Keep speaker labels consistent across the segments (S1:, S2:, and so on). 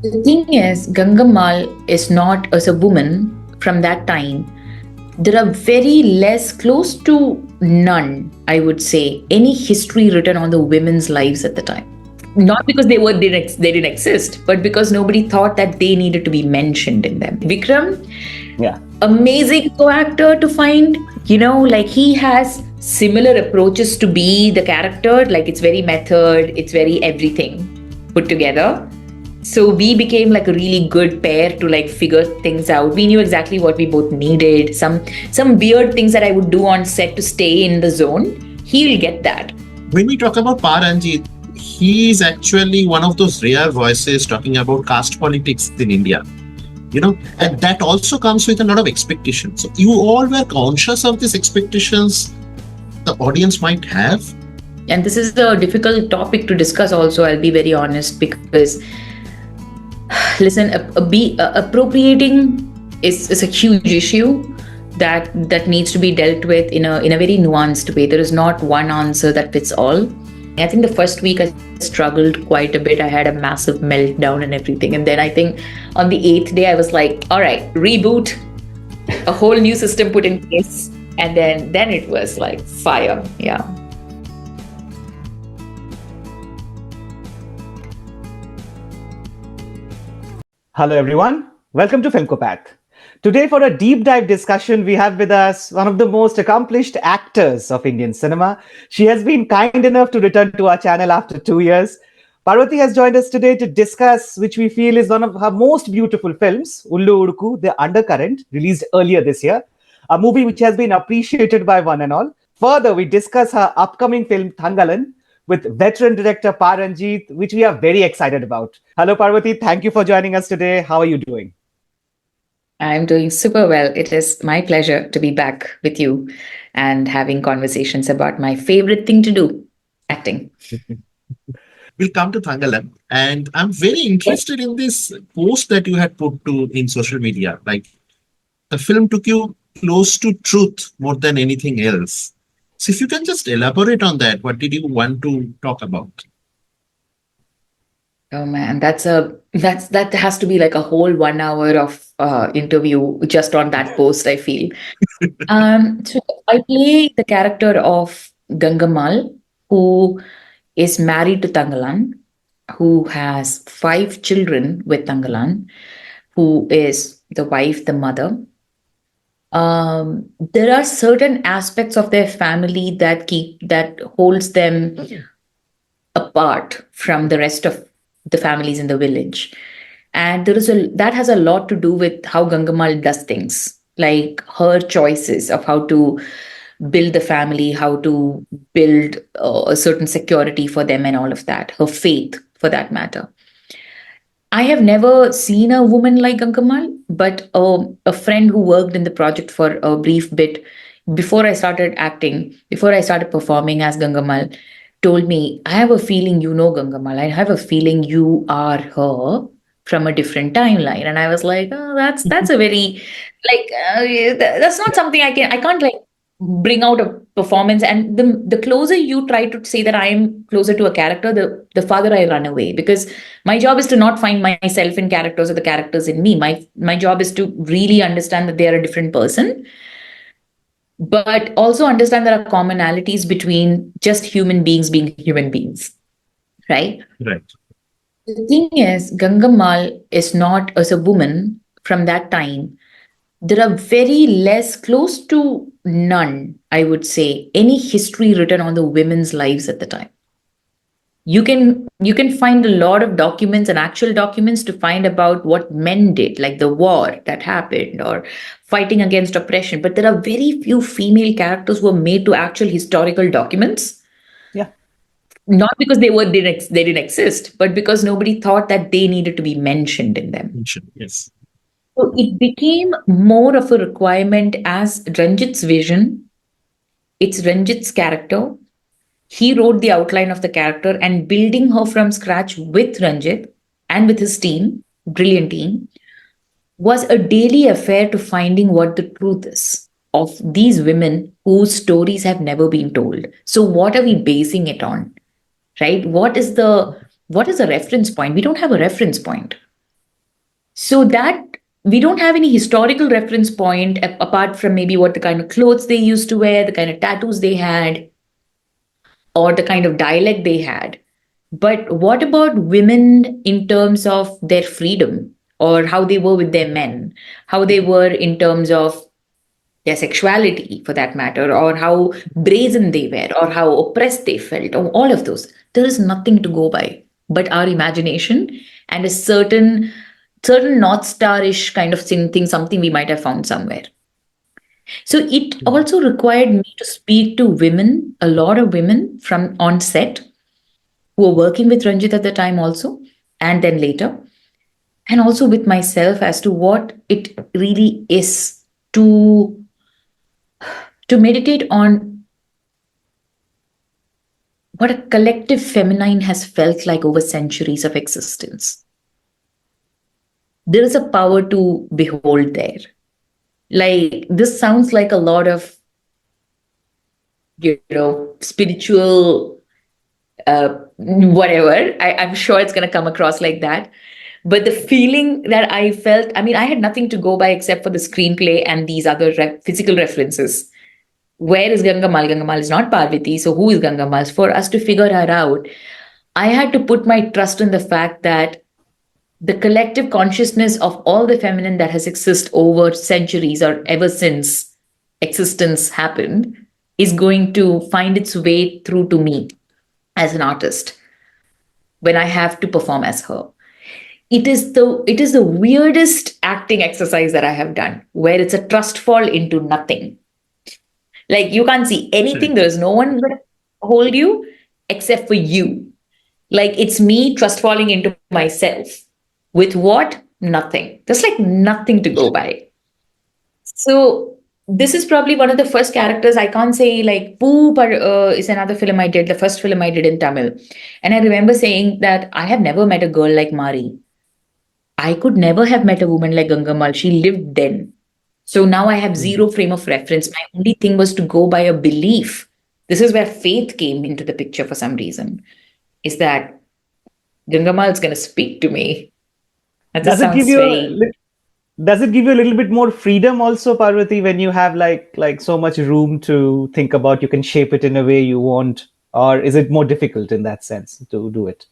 S1: The thing is, Gangamma is not as a woman from that time. There are very less, close to none, I would say, any history written on the women's lives at the time. Not because they didn't exist, but because nobody thought that they needed to be mentioned in them. Vikram,
S2: Yeah.
S1: amazing co-actor to find. Like he has similar approaches to be the character. Like it's very method, it's very everything put together. So we became like a really good pair to like figure things out. We knew exactly what we both needed. Some weird things that I would do on set to stay in the zone. He'll get that.
S3: When we talk about Pa Ranjith, he is actually one of those rare voices talking about caste politics in India. And that also comes with a lot of expectations. So you all were conscious of these expectations the audience might have.
S1: And this is a difficult topic to discuss also, I'll be very honest, because listen, appropriating is a huge issue that needs to be dealt with in a very nuanced way. There is not one answer that fits all. I think the first week I struggled quite a bit. I had a massive meltdown and everything. And then I think on the 8th day, I was like, all right, reboot, a whole new system put in place. And then it was like fire. Yeah.
S2: Hello, everyone. Welcome to Filmcopath. Today, for a deep dive discussion, we have with us one of the most accomplished actors of Indian cinema. She has been kind enough to return to our channel after 2 years. Parvathy has joined us today to discuss, which we feel is one of her most beautiful films, Ullu Uduku, The Undercurrent, released earlier this year, a movie which has been appreciated by one and all. Further, we discuss her upcoming film, Thangalaan, with veteran director Pa Ranjith, which we are very excited about. Hello, Parvathy. Thank you for joining us today. How are you doing?
S1: I'm doing super well. It is my pleasure to be back with you and having conversations about my favorite thing to do, acting.
S3: We'll come to Thangalaan. And I'm very interested in this post that you had put in social media. Like the film took you close to truth more than anything else. So if you can just elaborate on that, what did you want to talk about?
S1: Oh man, that has to be like a whole 1 hour of interview just on that post, I feel. So I play the character of Gangamma, who is married to Thangalaan, who has 5 children with Thangalaan, who is the wife, the mother. There are certain aspects of their family that holds them apart from the rest of the families in the village. And that has a lot to do with how Gangamma does things, like her choices of how to build the family, how to build a certain security for them, and all of that. Her faith, for that matter. I have never seen a woman like Gangamma, but a friend who worked in the project for a brief bit before I started acting, before I started performing as Gangamma, told me, I have a feeling you know Gangamma. I have a feeling you are her from a different timeline. And I was like, oh, that's a very like that's not something I can't like bring out a performance. And the closer you try to say that I am closer to a character, the farther I run away, because my job is to not find myself in characters or the characters in me. My job is to really understand that they are a different person, but also understand there are commonalities between just human beings being human beings, right?
S3: Right.
S1: The thing is, Gangamma is not as a woman from that time. There are very less, close to none, I would say, any history written on the women's lives at the time. You can find a lot of documents and actual documents to find about what men did, like the war that happened or fighting against oppression, but there are very few female characters who are made to actual historical documents.
S2: Yeah.
S1: Not because they didn't exist, but because nobody thought that they needed to be mentioned in them.
S3: Yes.
S1: So it became more of a requirement as Ranjit's vision. It's Ranjit's character. He wrote the outline of the character, and building her from scratch with Ranjit and with his team, brilliant team, was a daily affair to finding what the truth is of these women whose stories have never been told. So what are we basing it on? Right? What is the reference point? We don't have a reference point. So that we don't have any historical reference point apart from maybe what the kind of clothes they used to wear, the kind of tattoos they had, or the kind of dialect they had. But what about women in terms of their freedom, or how they were with their men, how they were in terms of their sexuality for that matter, or how brazen they were, or how oppressed they felt, or all of those? There is nothing to go by but our imagination and a certain North Star-ish kind of thing, something we might have found somewhere. So it also required me to speak to women, a lot of women from on set who were working with Ranjit at the time also, and then later, and also with myself as to what it really is to meditate on what a collective feminine has felt like over centuries of existence. There is a power to behold there. Like, this sounds like a lot of, spiritual, whatever. I'm sure it's going to come across like that. But the feeling that I felt, I mean, I had nothing to go by except for the screenplay and these other physical references. Where is Gangamma? Gangamma is not Parvathy. So who is Gangamma? For us to figure her out, I had to put my trust in the fact that the collective consciousness of all the feminine that has existed over centuries or ever since existence happened is going to find its way through to me as an artist when I have to perform as her. It is the weirdest acting exercise that I have done, where it's a trust fall into nothing. Like, you can't see anything, there is no one going to hold you except for you. Like, it's me trust falling into myself. With what? Nothing. There's like nothing to go by. So this is probably one of the first characters. I can't say like is another film I did, the first film I did in Tamil. And I remember saying that I have never met a girl like Mari. I could never have met a woman like Gangamma. She lived then. So now I have zero frame of reference. My only thing was to go by a belief. This is where faith came into the picture for some reason. Is that Gangamma is going to speak to me. That just
S2: Does it give
S1: sounds
S2: you
S1: very.
S2: does it give you a little bit more freedom also, Parvati, when you have like so much room to think about, you can shape it in a way you want, or is it more difficult in that sense to do it?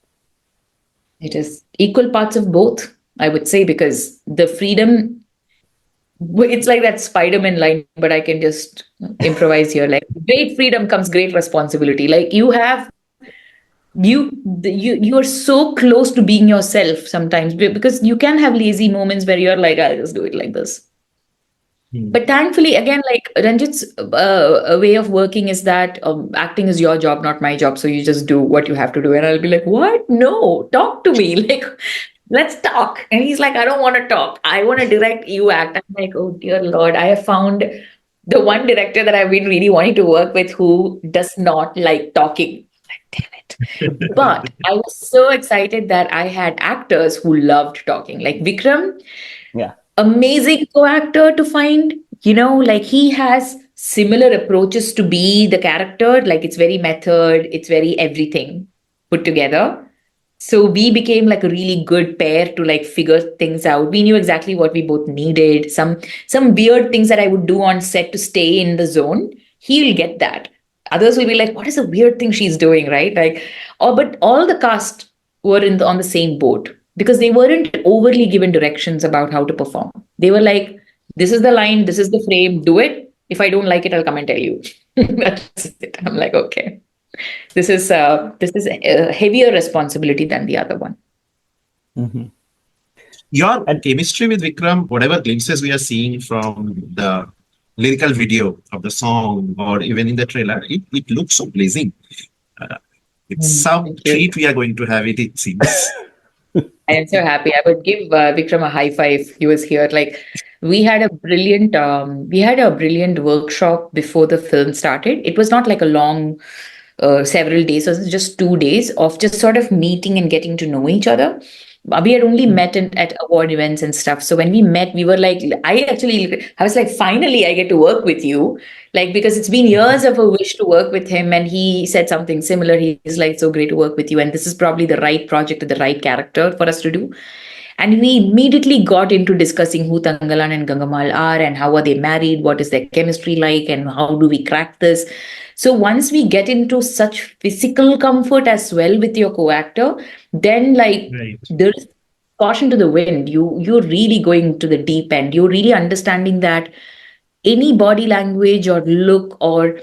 S1: It is equal parts of both, I would say, because the freedom, it's like that Spider-Man line, but I can just improvise here. Like, great freedom comes great responsibility. Like, you are so close to being yourself sometimes, because you can have lazy moments where you're like, I'll just do it like this. But thankfully, again, like Ranjit's way of working is that acting is your job, not my job. So you just do what you have to do. And I'll be like, what? No, talk to me. Like, let's talk. And he's like, I don't want to talk. I want to direct, you act. I'm like, oh, dear Lord, I have found the one director that I've been really wanting to work with who does not like talking. Like, damn it. But I was so excited that I had actors who loved talking. Like Vikram,
S2: Yeah.
S1: amazing co-actor to find. Like, he has similar approaches to be the character. Like, it's very method, it's very everything put together. So we became like a really good pair to like figure things out. We knew exactly what we both needed. Some weird things that I would do on set to stay in the zone, he'll get that. Others will be like, what is a weird thing she's doing, right? Like, but all the cast were on the same boat, because they weren't overly given directions about how to perform. They were like, this is the line, this is the frame, do it. If I don't like it, I'll come and tell you. That's it. I'm like, okay. This is a heavier responsibility than the other one.
S2: Hmm.
S3: Your
S2: And
S3: chemistry with Vikram, whatever glimpses we are seeing from the lyrical video of the song or even in the trailer, it looks so pleasing. Uh, it's some
S1: Thank you.
S3: treat we are going to have it seems.
S1: I am so happy. I would give Vikram a high five if he was here. Like, we had a brilliant workshop before the film started. It was not like a long several days. It was just 2 days of just sort of meeting and getting to know each other. We had only met at award events and stuff. So when we met, we were like, I was like, finally, I get to work with you. Like, because it's been years of a wish to work with him. And he said something similar. He's like, so great to work with you. And this is probably the right project and the right character for us to do. And we immediately got into discussing who Thangalaan and Gangamal are and how are they married, what is their chemistry like, and how do we crack this. So once we get into such physical comfort as well with your co-actor, then like
S3: Right.
S1: there is caution to the wind. You're really going to the deep end. You're really understanding that any body language or look, or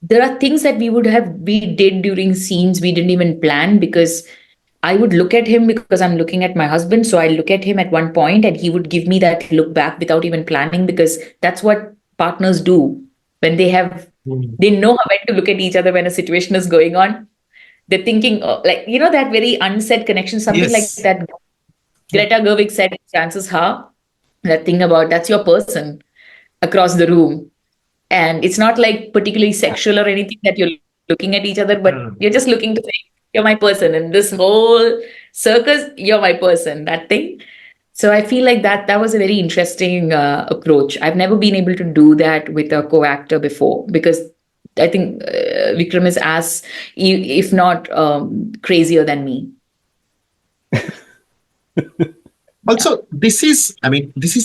S1: there are things that we did during scenes we didn't even plan, because I would look at him because I'm looking at my husband. So I look at him at one point and he would give me that look back without even planning, because that's what partners do when
S3: Mm.
S1: they know how when to look at each other when a situation is going on. They're thinking, like, that very unsaid connection, something like
S3: Yes.
S1: that.
S3: Yeah.
S1: Greta Gerwig said, chances are that thing about that's your person across the room. And it's not like particularly sexual or anything that you're looking at each other, but you're just looking to say, you're my person. In this whole circus, you're my person, that thing. So I feel like that was a very interesting approach. I've never been able to do that with a co-actor before, because I think Vikram is as, if not crazier than me. Yeah.
S3: Also, this is a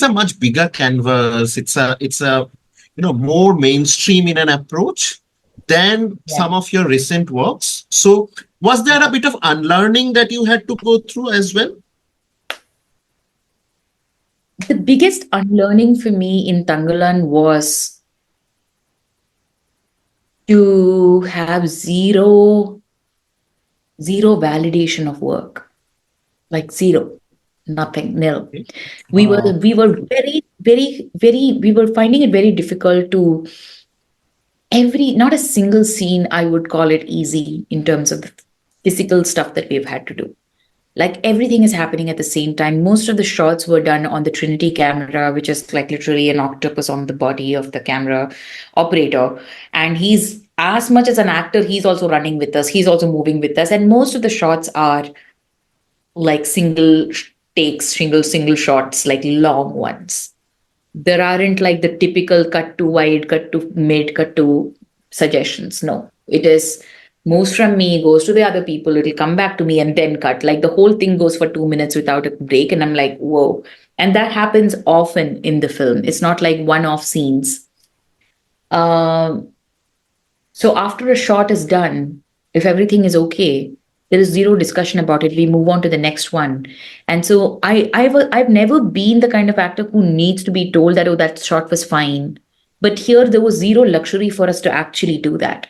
S3: much bigger canvas. It's a more mainstream in an approach than
S1: Yeah.
S3: some of your recent works. So was there a bit of unlearning that you had to go through as well?
S1: The biggest unlearning for me in Thangalaan was to have zero validation of work, like zero, nothing, nil.
S3: Okay.
S1: We were we were finding it very difficult to not a single scene I would call it easy in terms of the physical stuff that we've had to do. Like everything is happening at the same time. Most of the shots were done on the Trinity camera, which is like literally an octopus on the body of the camera operator. And he's, as much as an actor, he's also running with us, he's also moving with us. And most of the shots are like takes, single shots, like long ones. There aren't like the typical cut to wide, cut to mid, cut to suggestions. No, it is moves from me, goes to the other people, it'll come back to me and then cut. Like the whole thing goes for 2 minutes without a break. And I'm like, whoa. And that happens often in the film. It's not like one off scenes. Um, so after a shot is done, if everything is okay, there is zero discussion about it. We move on to the next one. And so I've never been the kind of actor who needs to be told that, oh, that shot was fine. But here there was zero luxury for us to actually do that.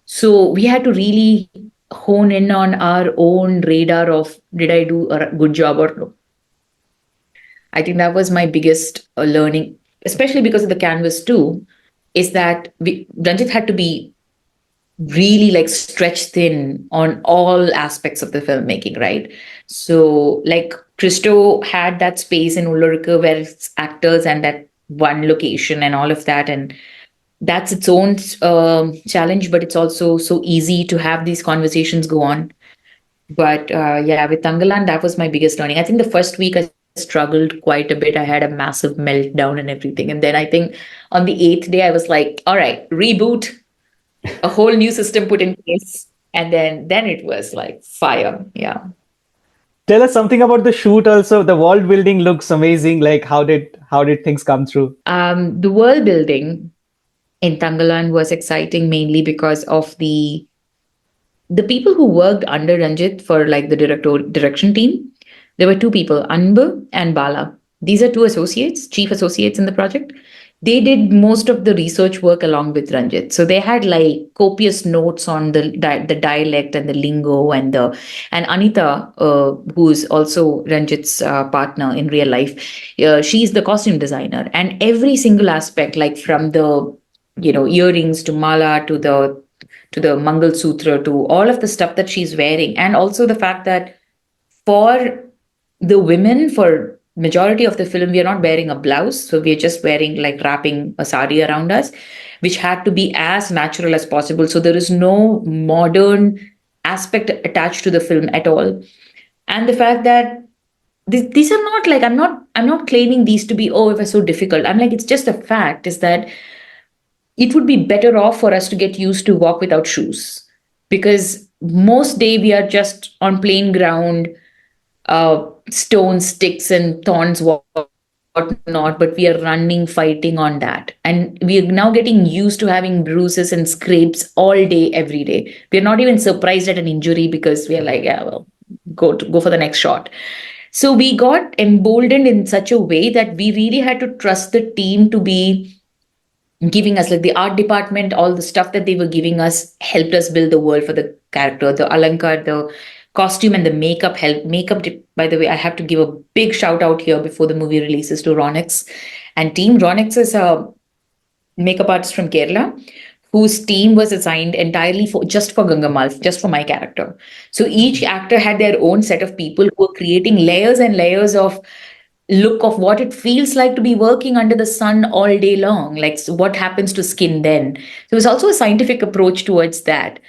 S1: So we had to really hone in on our own radar of, did I do a good job or no? I think that was my biggest learning, especially because of the canvas too, is that Ranjit had to be really like stretched thin on all aspects of the filmmaking, right? So like Christo had that space in Ulrika where it's actors and that one location and all of that, and that's its own challenge, but it's also so easy to have these conversations go on. But yeah, with Thangalaan, that was my biggest learning. I think the first week I struggled quite a bit. I had a massive meltdown and everything. And then I think on the eighth day, I was like, all right, reboot, a whole new system put in place. And then it was like fire. Yeah.
S2: Tell us something about the shoot also. The world building looks amazing. Like how did things come through?
S1: The world building in Thangalaan was exciting mainly because of the people who worked under Ranjit for like the direction team. There were two people, Anbu and Bala. These are two associates, chief associates in the project. They did most of the research work along with Ranjit. So they had like copious notes on the dialect and the lingo and Anita, who's also Ranjit's partner in real life. She's the costume designer, and every single aspect, like from the earrings to mala to the Mangal Sutra to all of the stuff that she's wearing, and also the fact that for the women, for majority of the film, we are not wearing a blouse, so we are just wearing like wrapping a sari around us, which had to be as natural as possible. So there is no modern aspect attached to the film at all, and the fact that these are not like I'm not claiming these to be, oh, it was so difficult. I'm like, it's just a fact is that it would be better off for us to get used to walk without shoes, because most day we are just on plain ground, stones, sticks, and thorns, whatnot, but we are running, fighting on that. And we are now getting used to having bruises and scrapes all day, every day. We are not even surprised at an injury because we are like, yeah, well, go for the next shot. So we got emboldened in such a way that we really had to trust the team to be giving us, like the art department, all the stuff that they were giving us helped us build the world for the character, the alankar, the costume, and the makeup help. By the way, I have to give a big shout out here before the movie releases to Ronix and team. Ronix is a makeup artist from Kerala whose team was assigned entirely for just for Gangamma, just for my character. So each actor had their own set of people who were creating layers and layers of look of what it feels like to be working under the sun all day long. Like, so what happens to skin then? So it was also a scientific approach towards that.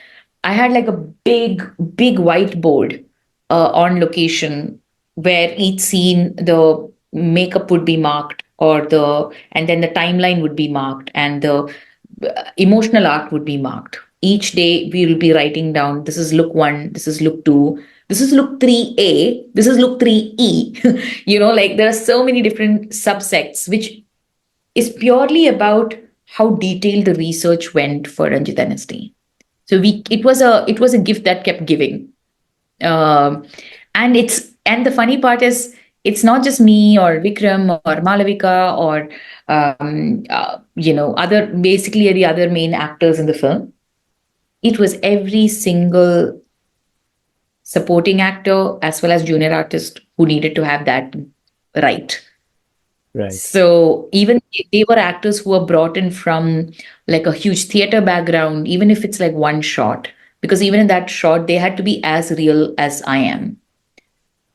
S1: I had like a big whiteboard on location where each scene the makeup would be marked, or the and then the timeline would be marked, and the emotional arc would be marked. Each day we will be writing down, this is look 1, this is look 2, this is look 3A, this is look 3E. Like there are so many different subsects, which is purely about how detailed the research went for Ranjit Dynasty. So it was a gift that kept giving. Um, and the funny part is, it's not just me or Vikram or Malavika or other, basically the other main actors in the film. It was every single supporting actor as well as junior artist who needed to have that right.
S2: Right.
S1: So even if they were actors who were brought in from like a huge theater background, even if it's like one shot, because even in that shot, they had to be as real as I am.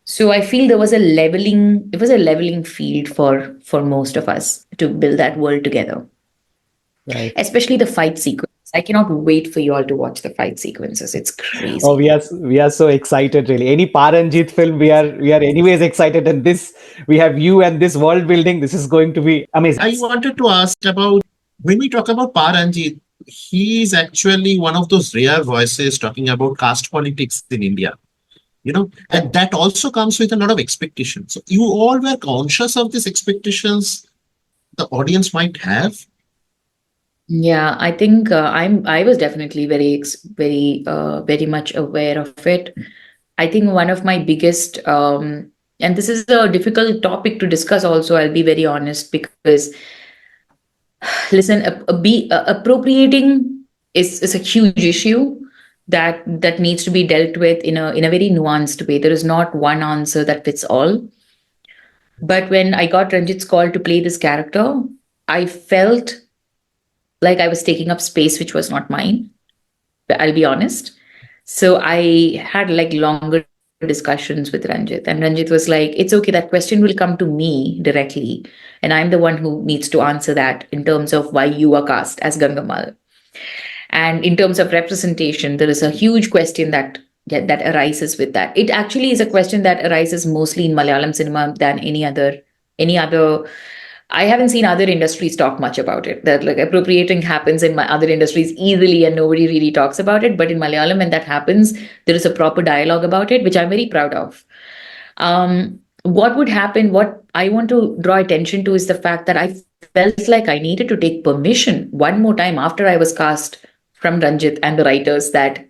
S1: So I feel it was a leveling field for most of us to build that world together.
S2: Right.
S1: Especially the fight sequence. I cannot wait for you all to watch the fight sequences. It's crazy.
S2: Oh, we are so excited, really. Any Pa Ranjith film, we are anyways excited, and this we have you and this world building. This is going to be amazing.
S3: I wanted to ask about, when we talk about Pa Ranjith, he is actually one of those rare voices talking about caste politics in India. And that also comes with a lot of expectations. So you all were conscious of these expectations the audience might have.
S1: Yeah, I think I was definitely very much aware of it. I think one of my biggest and this is a difficult topic to discuss also, I'll be very honest, because listen, appropriating is a huge issue that needs to be dealt with in a very nuanced way. There is not one answer that fits all. But when I got Ranjit's call to play this character, I felt like I was taking up space which was not mine. I'll be honest. So I had like longer discussions with Ranjit, and Ranjit was like, "It's okay. That question will come to me directly, and I'm the one who needs to answer that in terms of why you are cast as Gangamma." And in terms of representation, there is a huge question that arises with that. It actually is a question that arises mostly in Malayalam cinema than any other. I haven't seen other industries talk much about it. That like appropriating happens in my other industries easily and nobody really talks about it. But in Malayalam, when that happens, there is a proper dialogue about it, which I'm very proud of. What would happen, what I want to draw attention to is the fact that I felt like I needed to take permission one more time after I was cast from Ranjit and the writers that,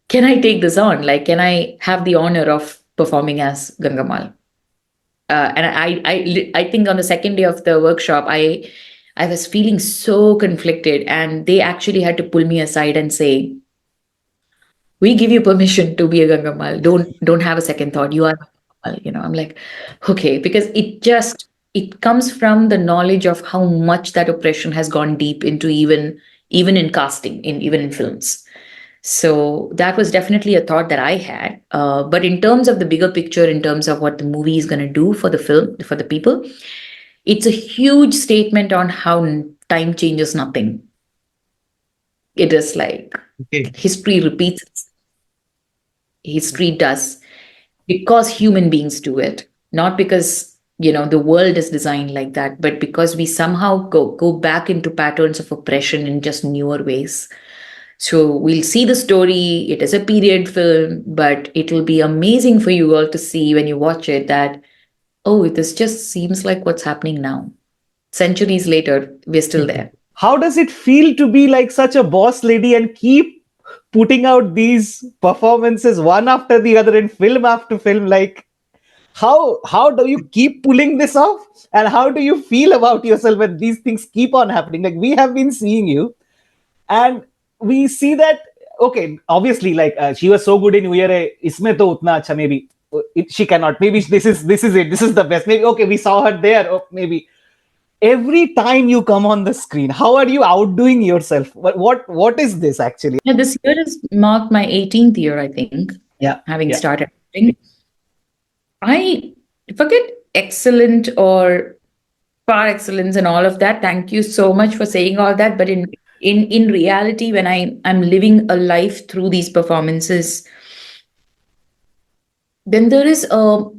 S1: can I take this on? Like, can I have the honor of performing as Gangamal? And I think on the second day of the workshop, I was feeling so conflicted, and they actually had to pull me aside and say, "We give you permission to be a Gangamal. Don't have a second thought. You are Gangamal." I'm like, okay, because it comes from the knowledge of how much that oppression has gone deep into even in casting, even in films. So that was definitely a thought that I had. But in terms of the bigger picture, in terms of what the movie is going to do for the film, for the people, it's a huge statement on how time changes nothing. It is like
S3: Okay.
S1: history repeats itself. History does because human beings do it, not because the world is designed like that, but because we somehow go back into patterns of oppression in just newer ways. So we'll see the story. It is a period film, but it'll be amazing for you all to see when you watch it that, oh, this just seems like what's happening now. Centuries later, we're still there.
S2: How does it feel to be like such a boss lady and keep putting out these performances one after the other in film after film? Like, how do you keep pulling this off, and how do you feel about yourself when these things keep on happening? Like, we have been seeing you, and we see that, okay, obviously, like, she was so good in Uyare, isme to utna acha, maybe she cannot, maybe this is it, this is the best, maybe, okay, we saw her there, oh, maybe every time you come on the screen, how are you outdoing yourself? What is this actually?
S1: Yeah, this year has marked my 18th year, I think,
S2: Yeah,
S1: having
S2: yeah,
S1: started acting. I forget excellent or par excellence and all of that. Thank you so much for saying all that. But in reality, when I'm living a life through these performances, then there is a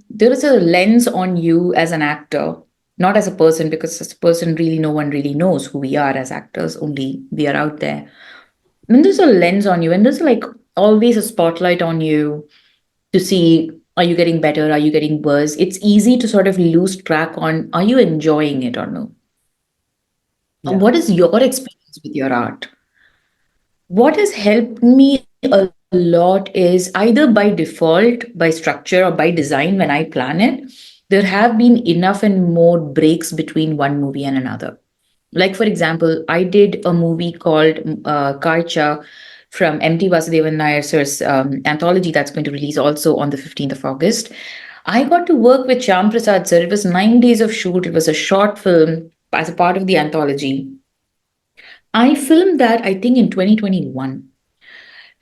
S1: lens on you as an actor, not as a person, because as a person, really, no one really knows who we are as actors. Only we are out there. When there's a lens on you, and there's like always a spotlight on you to see, are you getting better, are you getting worse, it's easy to sort of lose track on, are you enjoying it or no.
S2: yeah,
S1: What is your experience with your art? What has helped me a lot is either by default, by structure, or by design when I plan it, there have been enough and more breaks between one movie and another. Like, for example, I did a movie called Karcha from M.T. Vasudevan Nair sir's anthology that's going to release also on the 15th of August. I got to work with Shyam Prasad sir. It was 9 days of shoot. It was a short film as a part of the anthology. I filmed that, I think, in 2021.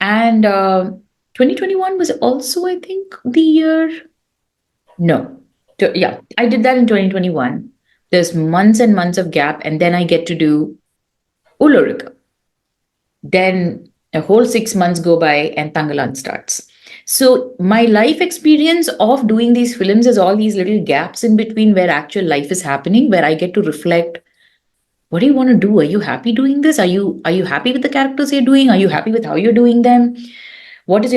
S1: And 2021 was also, I think, the year. No. Yeah, I did that in 2021. There's months and months of gap, and then I get to do Ulurika. Then a whole 6 months go by, and Thangalaan starts. So my life experience of doing these films is all these little gaps in between where actual life is happening, where I get to reflect. What do you want to do? Are you happy doing this? Are you happy with the characters you're doing? Are you happy with how you're doing them? What do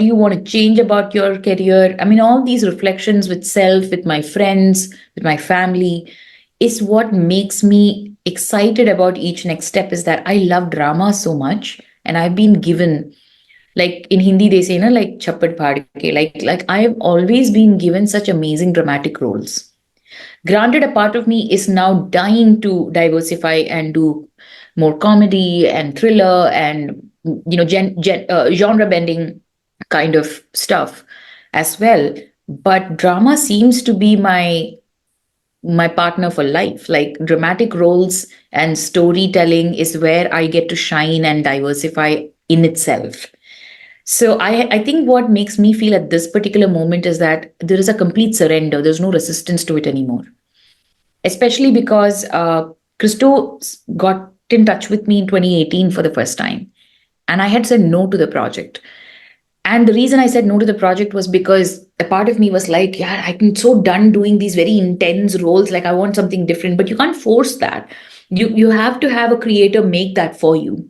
S1: you want to change about your career? I mean, all these reflections with self, with my friends, with my family, is what makes me excited about each next step. Is that I love drama so much, and I've been given, like in Hindi they say na, like chappat bhaad ke, like I've always been given such amazing dramatic roles. Granted, a part of me is now dying to diversify and do more comedy and thriller and genre bending kind of stuff as well. But drama seems to be my partner for life. Like dramatic roles and storytelling is where I get to shine and diversify in itself. So I think what makes me feel at this particular moment is that there is a complete surrender. There's no resistance to it anymore, especially because Christo got in touch with me in 2018 for the first time. And I had said no to the project. And the reason I said no to the project was because a part of me was like, yeah, I'm so done doing these very intense roles. Like, I want something different, but you can't force that. You have to have a creator make that for you.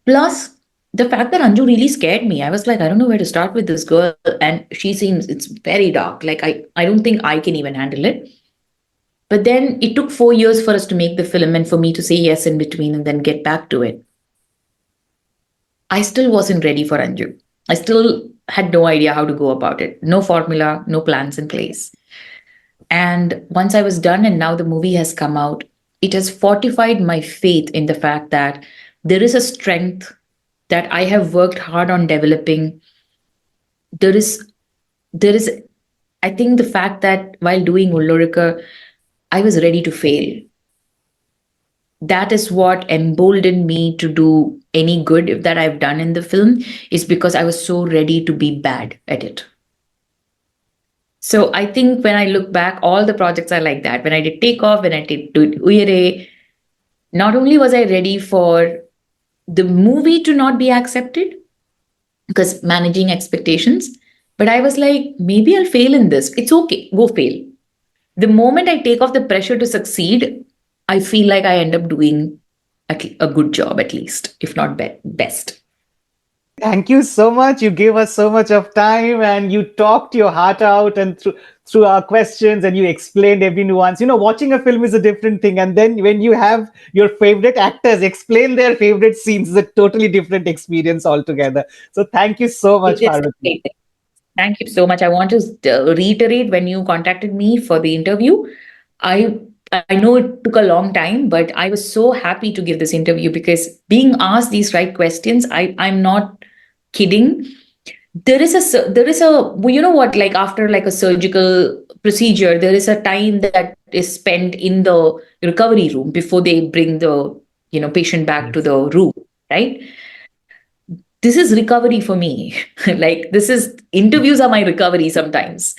S1: Plus, the fact that Anju really scared me. I was like, I don't know where to start with this girl. And she seems, it's very dark. Like, I don't think I can even handle it. But then it took 4 years for us to make the film and for me to say yes in between and then get back to it. I still wasn't ready for Anju. I still had no idea how to go about it. No formula, no plans in place. And once I was done and now the movie has come out, it has fortified my faith in the fact that there is a strength that I have worked hard on developing. There is I think the fact that while doing Ullurika, I was ready to fail. That is what emboldened me to do any good that I've done in the film, is because I was so ready to be bad at it. So I think when I look back, all the projects are like that. When I did Takeoff, when I did Uyere, not only was I ready for the movie to not be accepted, because managing expectations, but I was like, maybe I'll fail in this. It's okay, go fail. The moment I take off the pressure to succeed, I feel like I end up doing a good job, at least, if not best.
S2: Thank you so much. You gave us so much of time and you talked your heart out and through our questions and you explained every nuance. Watching a film is a different thing. And then when you have your favorite actors explain their favorite scenes, is a totally different experience altogether. So thank you so much,
S1: It's
S2: Parvati.
S1: exciting. Thank you so much. I want to reiterate, when you contacted me for the interview, I I know it took a long time, but I was so happy to give this interview because being asked these right questions, I'm not kidding. There is a well, you know what, like after like a surgical procedure, there is a time that is spent in the recovery room before they bring the patient back to
S3: Yes.
S1: the room, right? This is recovery for me. Like, this is interviews are my recovery sometimes,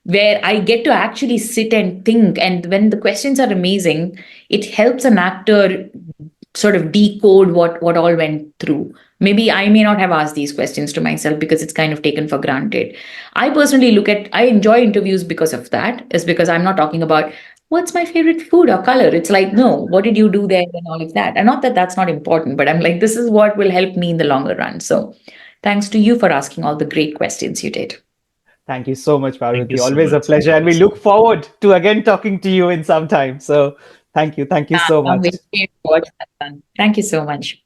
S1: where I get to actually sit and think. And when the questions are amazing, it helps an actor sort of decode what all went through. Maybe I may not have asked these questions to myself because it's kind of taken for granted. I enjoy interviews because of that, is because I'm not talking about what's my favorite food or color. It's like, no, what did you do there and all of that. And not that that's not important, but I'm like, this is what will help me in the longer run. So thanks to you for asking all the great questions you did.
S2: Thank you so much,
S3: Thank you
S2: Parvati.
S3: so
S2: Always a
S3: much.
S2: pleasure. And we look forward to again talking to you in some time. So thank you. Thank you
S1: Yeah,
S2: so
S1: I'm
S2: much.
S1: waiting to watch that one. Thank you so much.